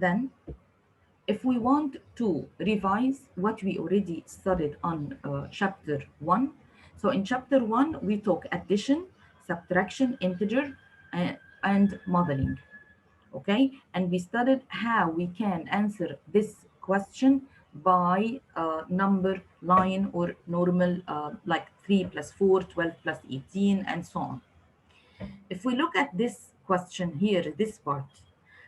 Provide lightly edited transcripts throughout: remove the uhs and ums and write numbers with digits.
then if we want to revise what we already studied on chapter 1, so in chapter 1 we talk addition, subtraction, integer, and modeling. Okay, and we studied how we can answer this question by number line or normal, like 3 plus 4, 12 plus 18, and so on. If we look at this question here, this part,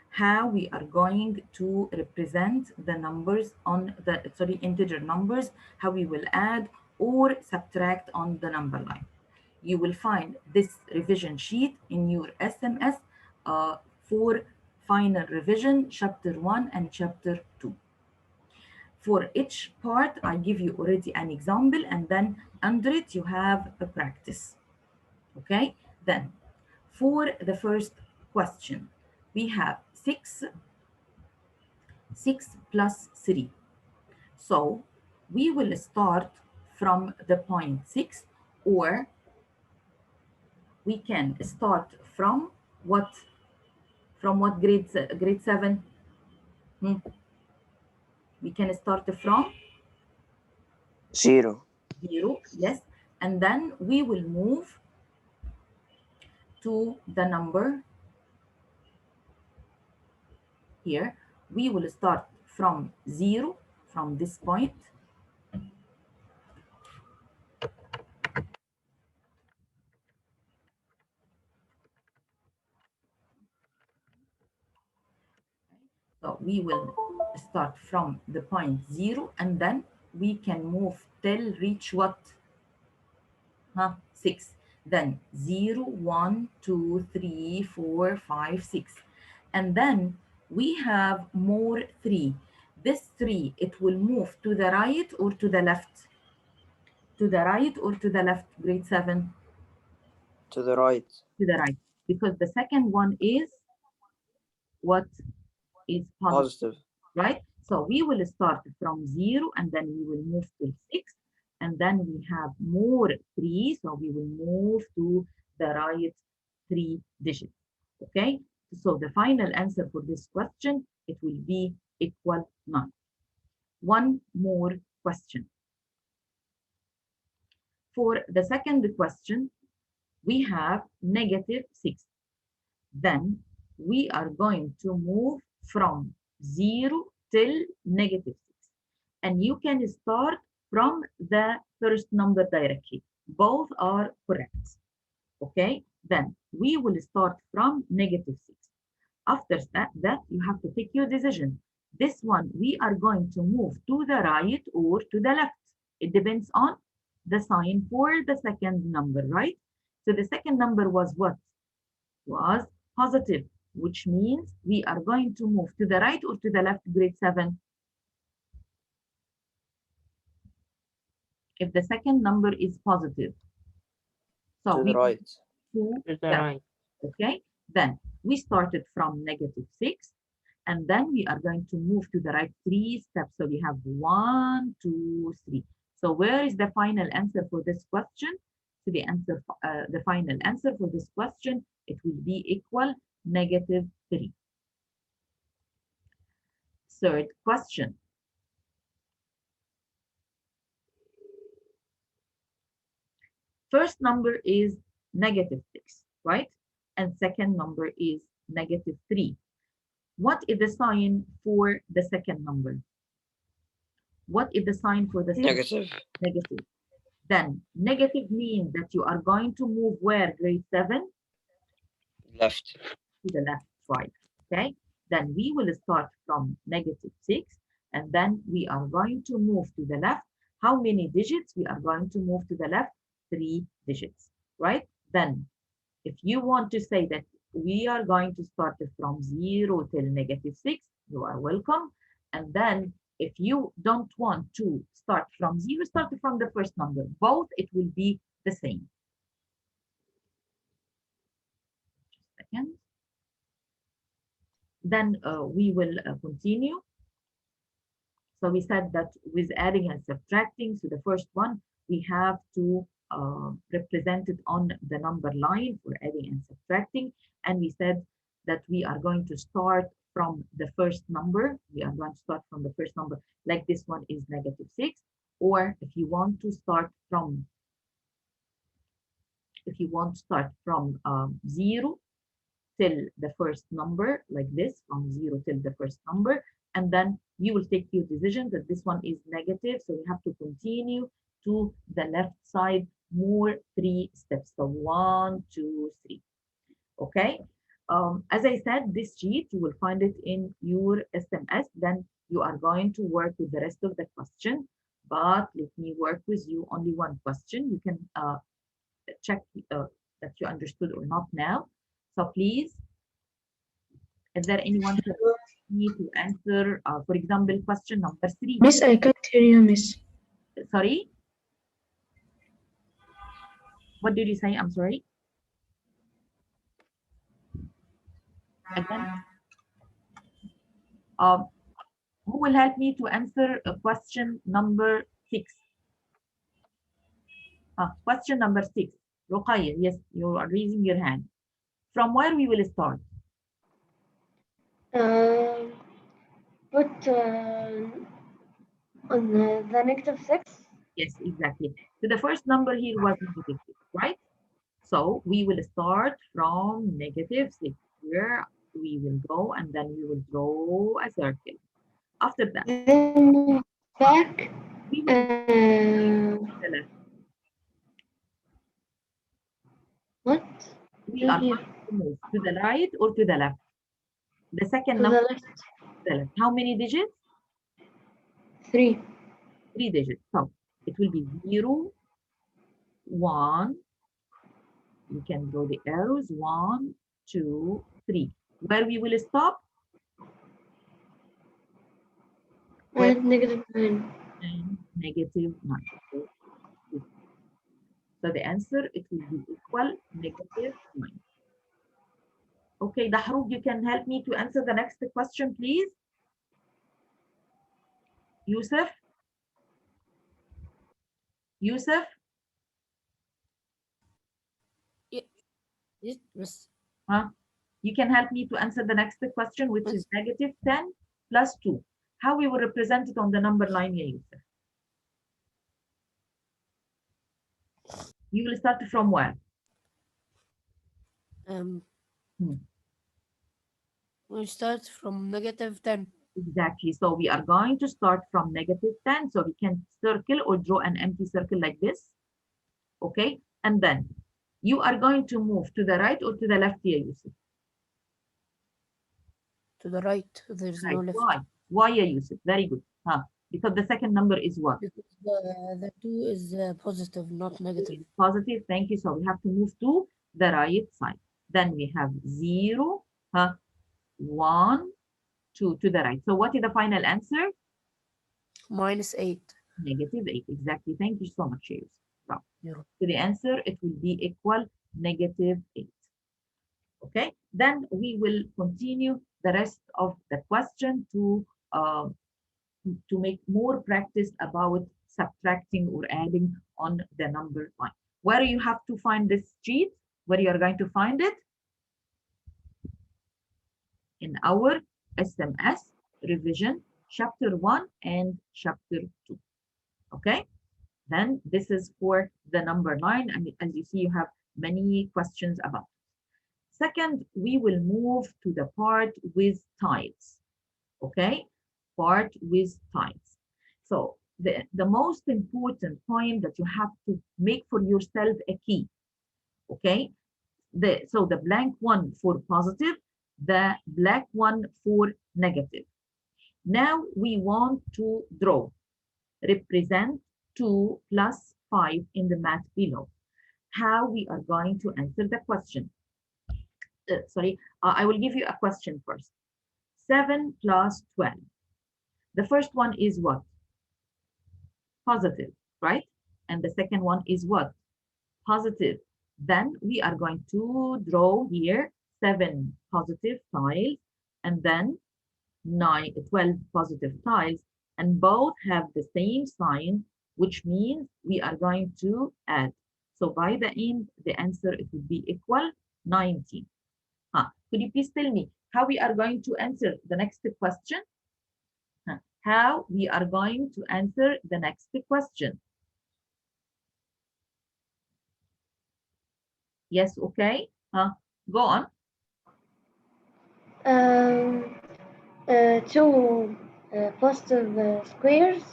how we are going to represent the numbers on the, sorry, integer numbers, how we will add or subtract on the number line. You will find this revision sheet in your SMS for final revision, chapter 1 and chapter 2. For each part, I give you already an example, and then under it you have a practice. Okay, then for the first question, we have 6 plus 3. So we will start from the point 6, or we can start from what? From what grade? Grade 7? We can start from 0. 0, yes. And then we will move to the number here. We will start from 0, from this point. So we will start from the point 0, and then we can move till reach what? 6. Then 0, 1, 2, 3, 4, 5, 6. And then we have more 3. This 3, it will move to the right or to the left? To the right or to the left, grade 7? To the right. To the right, because the second one is what? Is positive. Right? So we will start from 0, and then we will move to 6, and then we have more 3, so we will move to the right 3 digits. Okay? So the final answer for this question, it will be equal 9. One more question. For the second question, we have negative 6. Then we are going to move from 0 till negative 6. And you can start from the first number directly. Both are correct. Okay, then we will start from negative 6. After that, you have to take your decision. This one, we are going to move to the right or to the left. It depends on the sign for the second number, right? So the second number was what? Was positive, which means we are going to move to the right or to the left, grade 7? If the second number is positive. So to the right. To the right. Okay, then we started from negative 6, and then we are going to move to the right 3 steps. So we have 1, 2, 3. So where is the final answer for this question? So the final answer for this question, it will be equal negative 3. Third question. First number is negative 6, right? And second number is negative 3. What is the sign for the second number? What is the sign for the second? Negative. Negative. Then negative means that you are going to move where, grade 7? Left. To the left, right. Okay. Then we will start from negative 6, and then we are going to move to the left. How many digits we are going to move to the left? 3 digits, right? Then if you want to say that we are going to start from 0 till negative 6, you are welcome. And then if you don't want to start from 0, start from the first number. Both, it will be the same. Just a second. Then we will continue. So we said that with adding and subtracting, so the first one, we have to represent it on the number line for adding and subtracting. And we said that we are going to start from the first number, we are going to start from the first number, like this one is -6, or if you want to start from, 0 till the first number, like this, from 0 till the first number, and then you will take your decision that this one is negative, so you have to continue to the left side more 3 steps. So 1, 2, 3. Okay. As I said, this sheet, you will find it in your SMS. Then you are going to work with the rest of the question. But let me work with you only one question. You can check that you understood or not now. So please, is there anyone who need to answer, for example, question number 3? Miss, I can't hear you, Miss. Sorry? What did you say? I'm sorry. Again? Who will help me to answer question number 6? Question number 6. Ruqayya, yes, you are raising your hand. From where we will start? Put on the -6. Yes, exactly. So the first number here was -6, right? So we will start from -6. Here we will go and then we will draw a circle. After that, Then move back. we will go to the left. What? We are Here. going to move to the right or to the left. The second To number the left. to the left. How many digits? 3. 3 digits. So it will be 0, 1. You can draw the arrows. 1, 2, 3. Where we will stop? Where? And -9. And -9. So the answer, it will be equal -9. Okay, Dahrub, you can help me to answer the next question, please. Yusuf? Yusuf? Yes. Huh? You can help me to answer the next question, which is -10 plus 2. How we will represent it on the number line, ya Yusuf? You will start from where? Hmm. We start from -10. Exactly. So we are going to start from -10. So we can circle or draw an empty circle like this. Okay. And then you are going to move to the right or to the left here, Yusuf? To the right. There's no Right. left. Why? Why, ya Yusuf? Very good. Huh? Because the second number is what? Because the 2 is positive, not negative. Positive. Thank you. So we have to move to the right side. Then we have 0, 1, 2 to the right. So what is the final answer? -8. -8. Exactly. Thank you so much, Yusuf. Yeah. So the answer, it will be equal -8. Okay, then we will continue the rest of the question to make more practice about subtracting or adding on the number line. Where you have to find this sheet, where you are going to find it? In our SMS revision, chapter 1 and chapter 2. Okay, then this is for the number line, and as you see, you have many questions about it. Second, we will move to the part with tiles. Okay, part with tiles. So the most important point that you have to make for yourself a key. Okay, so the blank one for positive, the black one for negative. Now we want to draw, represent 2 plus 5 in the math below. How we are going to answer the question? I will give you a question first. 7 plus 12. The first one is what? Positive, right? And the second one is what? Positive. Then we are going to draw here 7 positive tiles and then 12 positive tiles, and both have the same sign, which means we are going to add. So by the end, the answer, it will be equal 19. Could you please tell me, how we are going to answer the next question? How we are going to answer the next question? Yes, okay. Go on. Two positive squares.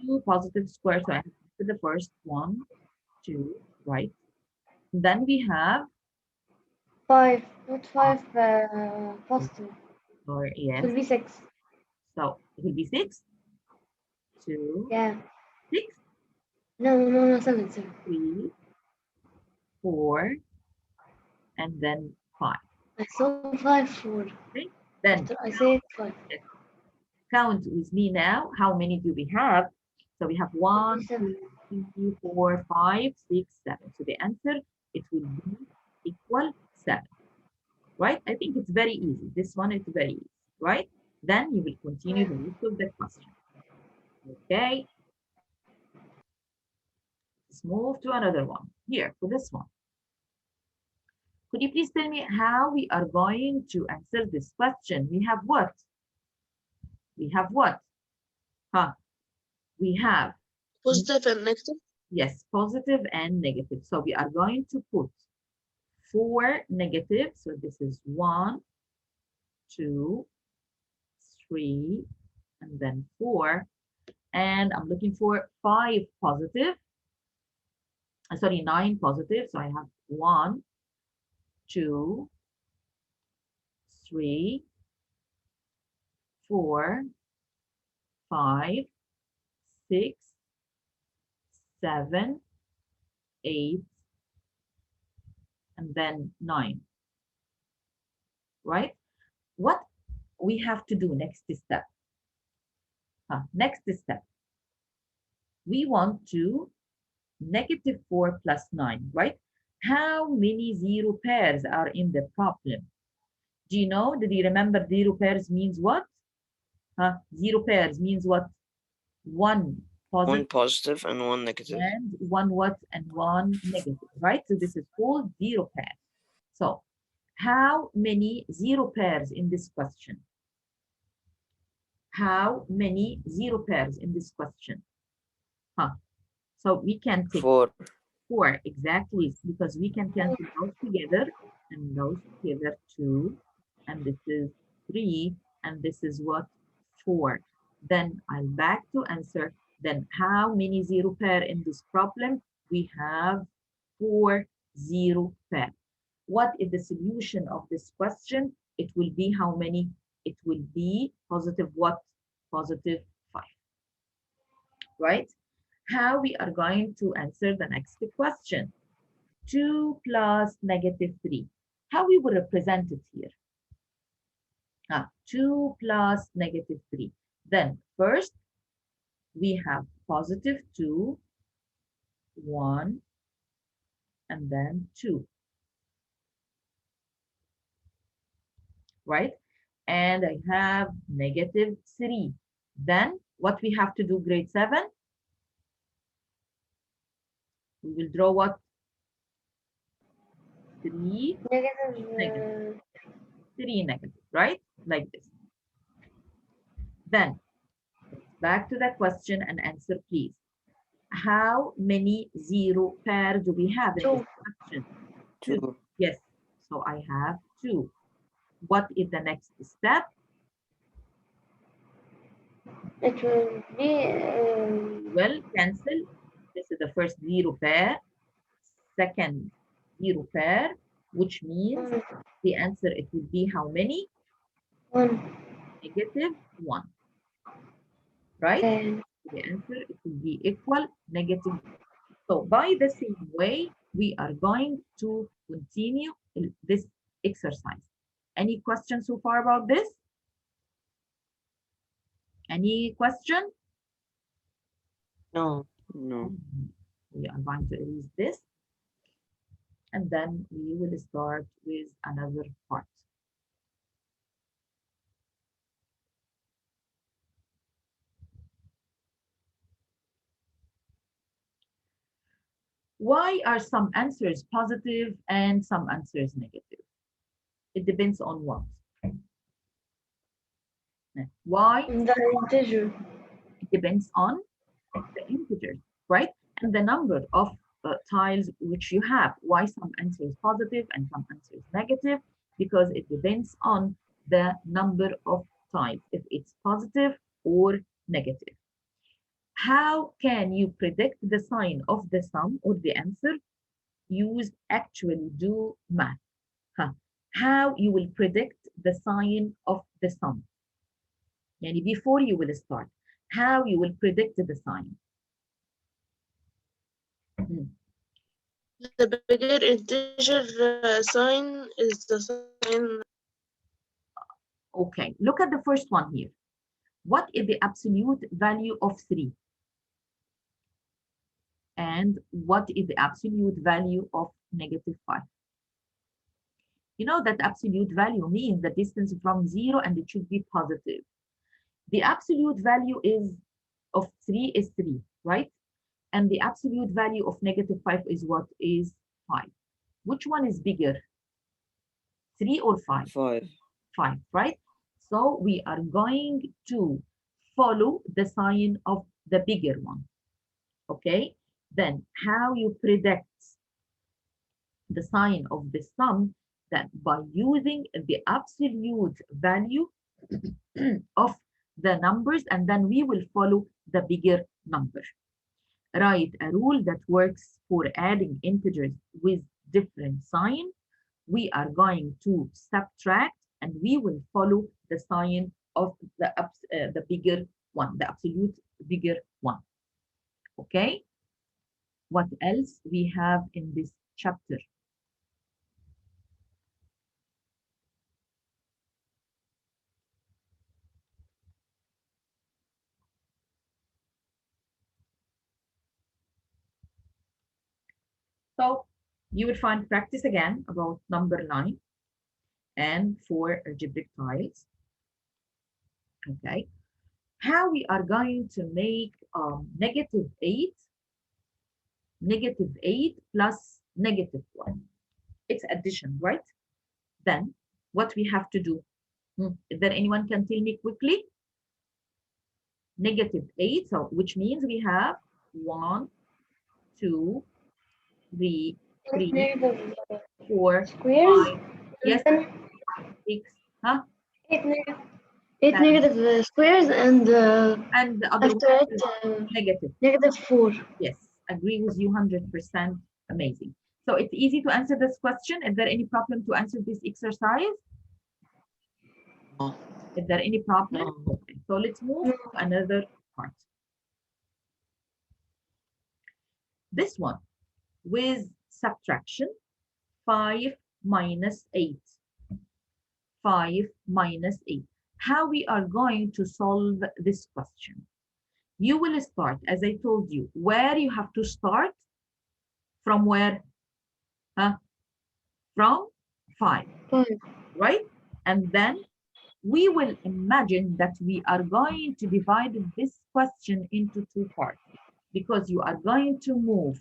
Two positive squares. So I have to the first one, two, right? Then we have, Five, not five positive. or It yes, will be six. so it will be 6, 2, Yeah. 6, No, seven, 3, 4, and then 5. I saw five, four. Okay? Then I said five. count with me now. How many do we have? So we have 1, 2, Seven. 3, 4, 5, 6, 7. So the answer, it will be equal 7. Right? I think it's very easy. This one is very easy, right? Then you will continue the rest of the question. Okay. Let's move to another one. Here, for this one. Could you please tell me how we are going to answer this question? We have what? We have what? We have Positive and negative. yes, positive and negative. So we are going to put 4 negative. So this is 1, 2, 3, and then 4. And I'm looking for 5 positive. Sorry, 9 positive. So I have 1, 2, 3, 4, 5, 6, 7, 8, and then 9. Right? What we have to do next step? Next step. We want to -4 plus 9, right? How many zero pairs are in the problem? Do you know? Did you remember zero pairs means what? Zero pairs means what? One One positive positive and one negative. and one what and one negative, right? So this is called zero pair. So how many zero pairs in this question? How many zero pairs in this question? So we can take 4. 4 exactly, because we can cancel those together and those together 2, and this is 3, and this is what? 4. Then I'll back to answer. Then how many zero pair in this problem? We have 4 zero pair. What is the solution of this question? It will be how many? It will be positive what? Positive 5, right? How we are going to answer the next question? 2 plus -3. How we will represent it here? 2 plus -3. Then first, we have +2, 1, and then 2, right? And I have -3. Then what we have to do, grade 7? We will draw what? 3 negative. 3 negative, right? Like this. Then back to the question and answer, please. How many zero pair do we have in this question? 2. Yes, so I have 2. What is the next step? It will be Well, cancel. This is the first zero pair. Second zero pair, which means the answer, it will be how many? one. -1, right? Okay. The answer, it will be equal -1. So by the same way, we are going to continue this exercise. Any questions so far about this? Any question? No. No. We are going to erase this, and then we will start with another part. Why are some answers positive and some answers negative? It depends on what? Why? The integer. It depends on the integers, right? And the number of tiles which you have. Why some answer is positive and some answer is negative? Because it depends on the number of tiles, if it's positive or negative. How can you predict the sign of the sum or the answer? Use actually do math. Huh. How you will predict the sign of the sum? Yani before you will start, how you will predict the sign? The bigger integer sign is the sign. Okay, look at the first one here. What is the absolute value of 3? And what is the absolute value of -5? You know that absolute value means the distance from 0 and it should be positive. The absolute value of 3 is 3, right? And the absolute value of -5 is what? Is 5. Which one is bigger? 3 or 5? 5. 5, right? So we are going to follow the sign of the bigger one. Okay? Then how you predict the sign of the sum? That by using the absolute value of the numbers, and then we will follow the bigger number. Write a rule that works for adding integers with different sign. We are going to subtract and we will follow the sign of the bigger one, the absolute bigger one. Okay? What else we have in this chapter? So you will find practice again about number 9 and 4 algebraic tiles. Okay. How we are going to make -8 plus -1. It's addition, right? Then what we have to do? Is there anyone can tell me quickly? -8, so which means we have 1, 2, 3, 4, Squares. 5, yes, And 6, huh? 8 And negative squares and the other after one it is negative. -4. Yes, agree with you 100%. Amazing. So it's easy to answer this question. Is there any problem to answer this exercise? No. Is there any problem? No. Okay, so let's move to another part. This one with subtraction, 5 minus 8. 5 minus 8. How we are going to solve this question? You will start, as I told you, where you have to start. From where? Huh? From 5, 5. right? And then we will imagine that we are going to divide this question into 2 parts because you are going to move.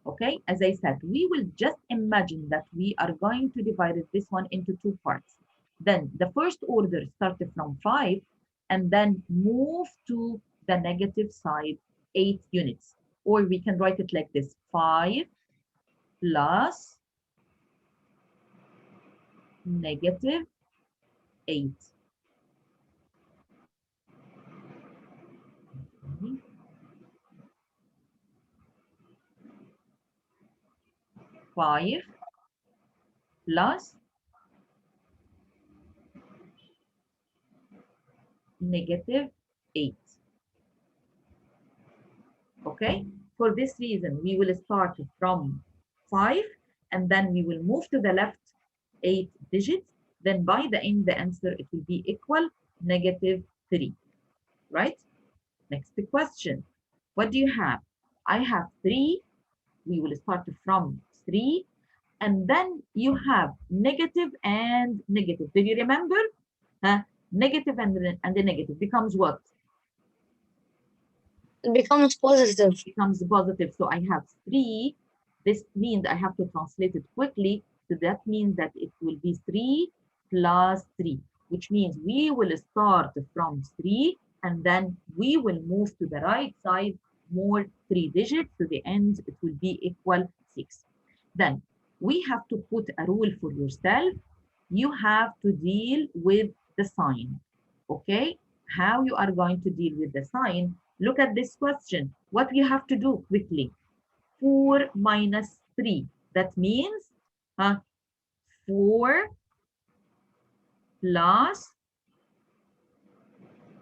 Okay, as I said, we will just imagine that we are going to divide this one into 2 parts. Then the first order started from 5 and then move to the negative side, 8 units. Or we can write it like this: 5 plus -8. Okay. 5 plus -8. Okay, for this reason, we will start from 5 and then we will move to the left 8 digits. Then by the end, the answer, it will be equal -3, right? Next question. What do you have? I have 3. We will start from 3. And then you have negative and negative. Do you remember? Negative and the negative becomes what? It becomes positive. Becomes positive. So I have 3. This means I have to translate it quickly. So that means that it will be 3 plus 3. which means we will start from 3 and then we will move to the right side more 3 digits to the end, it will be equal 6. Then we have to put a rule for yourself. You have to deal with the sign, okay? How you are going to deal with the sign? Look at this question. What we have to do quickly? 4 minus 3. That means 4 plus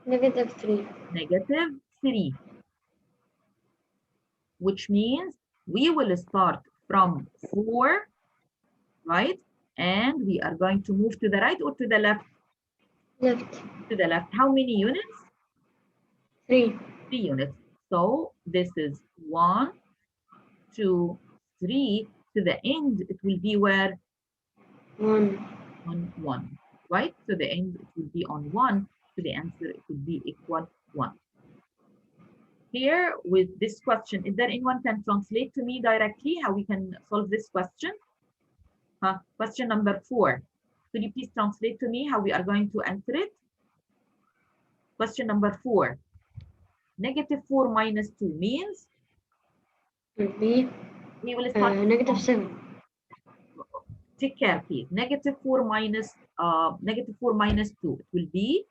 -3. -3, which means we will start from 4, right? And we are going to move to the right or to the left? Left. To the left. How many units? 3. 3 units. So this is 1, 2, 3. To the end, it will be where? 1. On 1, right? So the end, it will be on 1. So the answer, it will be equal 1. Here with this question, is there anyone can translate to me directly how we can solve this question? Question number 4. Could you please translate to me how we are going to answer it? Question number 4. -4 minus 2 means? Will be We will start -7. Take care, please. -4 minus -4 minus 2. It will be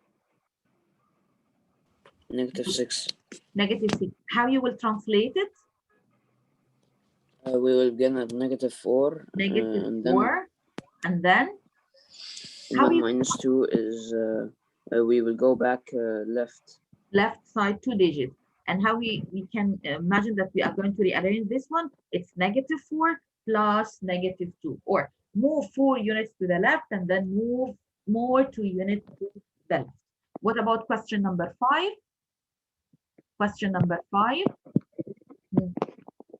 -6. -6. How you will translate it? We will get a -4. And then -4, and then how 1 you minus 2 is we will go back left. left side 2 digits. And how we can imagine that we are going to rearrange this one? It's -4 plus -2, or move 4 units to the left and then move more 2 units to the left. What about question number 5? Question number 5.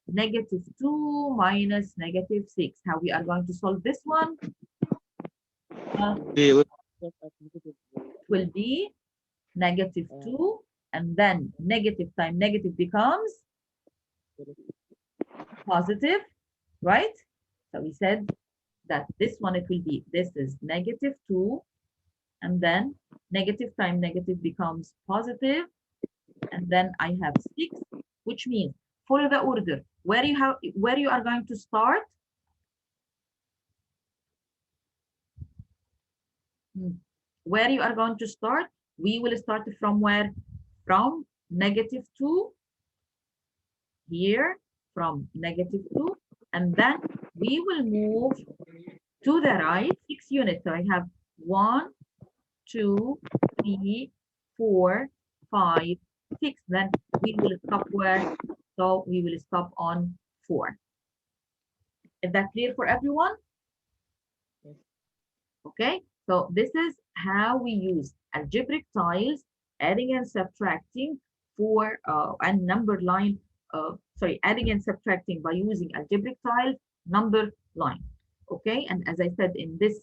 -2 minus -6. How we are going to solve this one? We will It will be -2, and then negative time negative becomes positive, right? So we said that this one, it will be, this is -2, and then negative time negative becomes positive, and then I have 6, which means follow the order. Where you are going to start? Where you are going to start? We will start from where? From -2 here, from -2, and then we will move to the right 6 units. So I have 1, 2, 3, 4, 5, 6. Then we will stop where? So we will stop on 4. Is that clear for everyone? Okay, so this is how we use algebraic tiles, adding and subtracting for and number line, adding and subtracting by using algebraic tiles, number line. Okay, and as I said, in this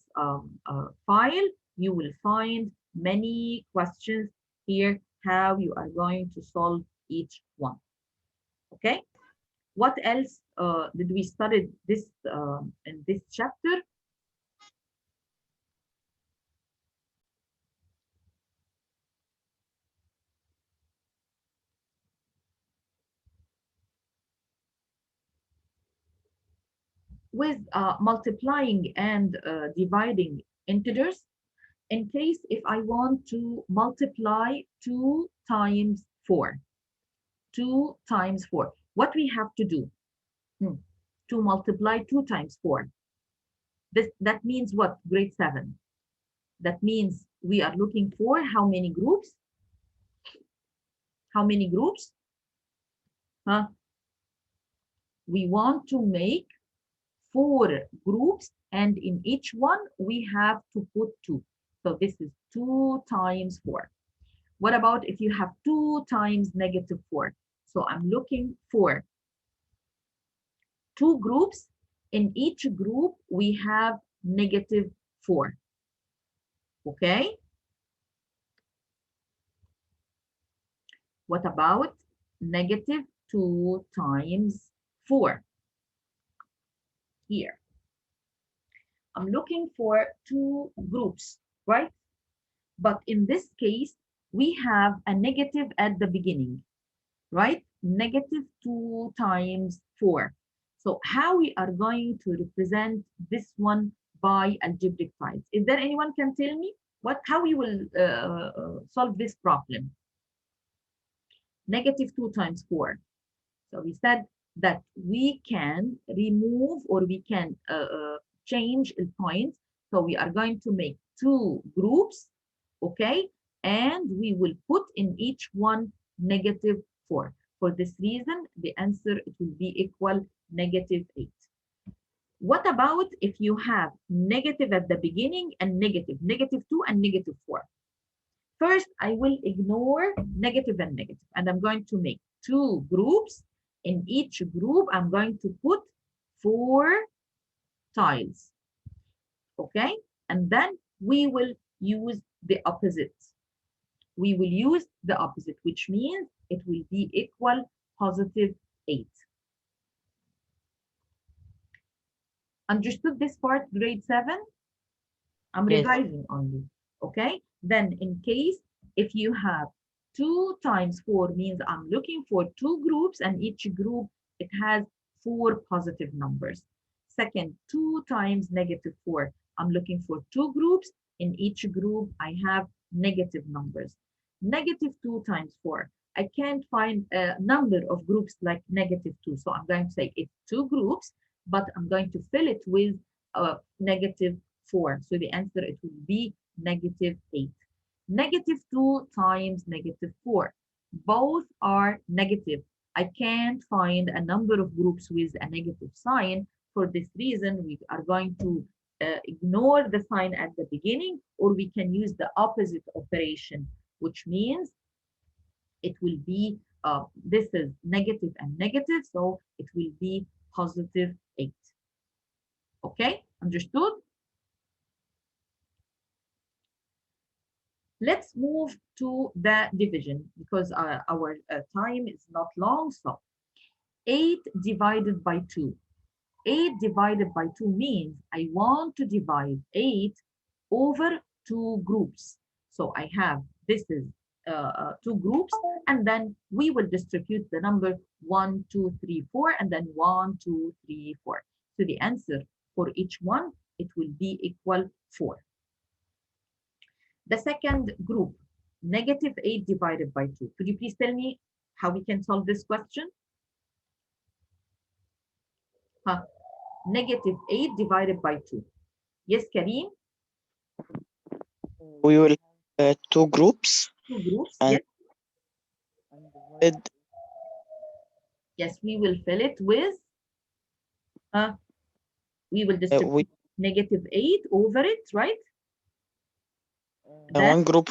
file, you will find many questions here, how you are going to solve each one. Okay, what else did we study this in this chapter? With multiplying and dividing integers, in case if I want to multiply 2 times 4, 2 times 4, what we have to do? To multiply 2 times 4. That means what? Grade 7. That means we are looking for how many groups? How many groups? We want to make 4 groups, and in each one we have to put 2. So this is 2 times 4. What about if you have 2 times -4? So I'm looking for 2 groups. In each group we have -4. Okay? What about -2 times 4? Here. I'm looking for 2 groups, right? But in this case, we have a negative at the beginning, right? Negative 2 times 4. So how we are going to represent this one by algebraic tiles? Is there anyone can tell me how we will solve this problem? Negative 2 times 4. So we said that we can remove or we can change the points. So we are going to make 2 groups, okay? And we will put in each one negative 4. For this reason, the answer it will be equal negative 8. What about if you have negative at the beginning and negative 2 and negative 4? First, I will ignore negative and negative, and I'm going to make 2 groups. In each group, I'm going to put 4 tiles, okay? And then we will use the opposite. We will use the opposite, which means it will be equal positive 8. Understood this part, grade 7? I'm Yes. revising only, okay? Then in case if you have 2 times 4 means I'm looking for 2 groups and each group it has 4 positive numbers. Second, 2 times negative 4. I'm looking for 2 groups. In each group I have negative numbers. Negative 2 times 4. I can't find a number of groups like negative 2. So I'm going to say it's 2 groups, but I'm going to fill it with negative 4. So the answer it will be negative 8. Negative 2 times negative 4. Both are negative. I can't find a number of groups with a negative sign. For this reason, we are going to ignore the sign at the beginning, or we can use the opposite operation, which means it will be, this is negative and negative, so it will be positive 8. Okay, understood? Let's move to the division because our time is not long. So 8 divided by 2. 8 divided by 2 means I want to divide 8 over 2 groups. So I have, this is 2 groups, and then we will distribute the number 1, 2, 3, 4, and then 1, 2, 3, 4. So the answer for each one, it will be equal 4. The second group, negative 8 divided by 2. Could you please tell me how we can solve this question? Negative 8 divided by 2. Yes, Kareem? We will have 2 groups 2 groups, and yes. divide. Yes, we will fill it with, we will distribute negative 8 over it, right? Then, one group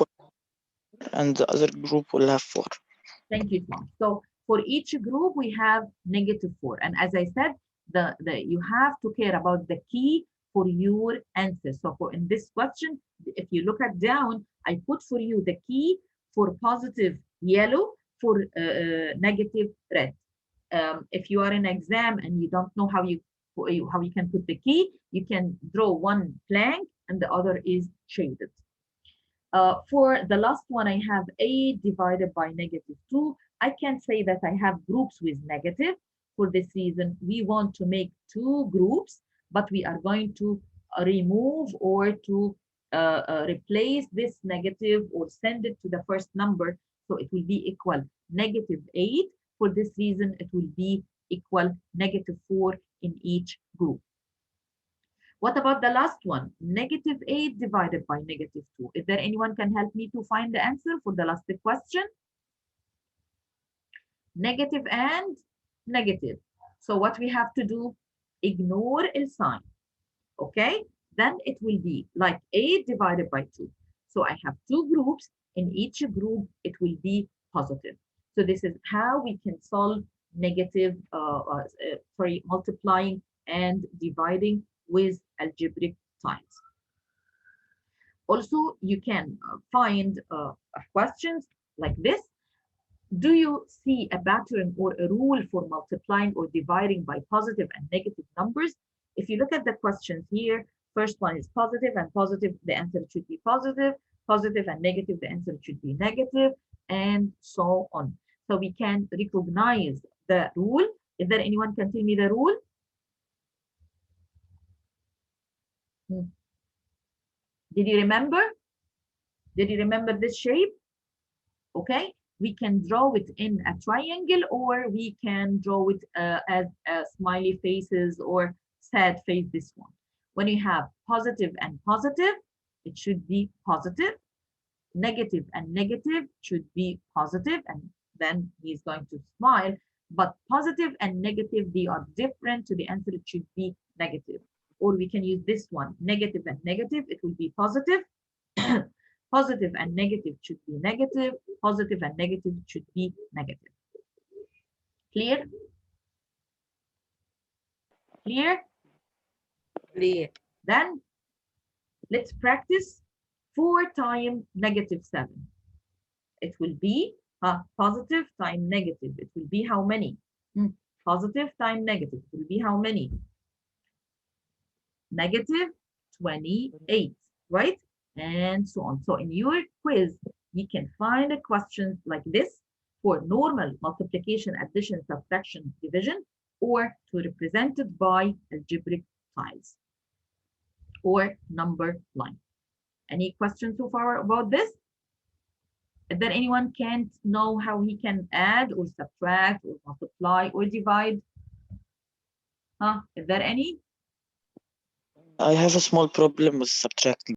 and the other group will have 4. thank you, Tom. So for each group, we have negative 4. And as I said, you have to care about the key for your answer. So for in this question, if you look at down, I put for you the key for positive yellow, for negative red. If you are in exam and you don't know how you can put the key, you can draw one blank and the other is shaded. For the last one, I have 8 divided by negative 2. I can say that I have groups with negative. For this reason, we want to make 2 groups, but we are going to remove or to replace this negative or send it to the first number. So it will be equal negative 8. For this reason, it will be equal negative 4 in each group. What about the last one? Negative 8 divided by negative 2. Is there anyone can help me to find the answer for the last question? Negative and negative. So what we have to do, ignore a sign, okay? Then it will be like 8 divided by 2. So I have 2 groups. In each group, it will be positive. So this is how we can solve negative, multiplying and dividing with algebraic tiles. Also, you can find questions like this. Do you see a pattern or a rule for multiplying or dividing by positive and negative numbers? If you look at the questions here, first one is positive and positive, the answer should be positive. positive and negative, the answer should be negative, and so on. So we can recognize the rule. Is there anyone can tell me the rule? Did you remember? Did you remember this shape? Okay, we can draw it in a triangle, or we can draw it as smiley faces or sad face, this one. When you have positive and positive, it should be positive. Negative and negative should be positive, and then he's going to smile. But positive and negative, they are different, so the answer it should be negative. Or we can use this one, negative and negative, it will be positive. Positive and negative should be negative. Positive and negative should be negative. Clear? Clear? Clear. Then let's practice 4 times -7. It will be positive times negative. It will be how many? Positive times negative. It will be how many? -28, right? And so on. So in your quiz, you can find a question like this for normal multiplication, addition, subtraction, division, or to represent it by algebraic tiles or number line. Any questions so far about this? Is there anyone can't know how he can add or subtract or multiply or divide? Is there any? I have a small problem with subtracting.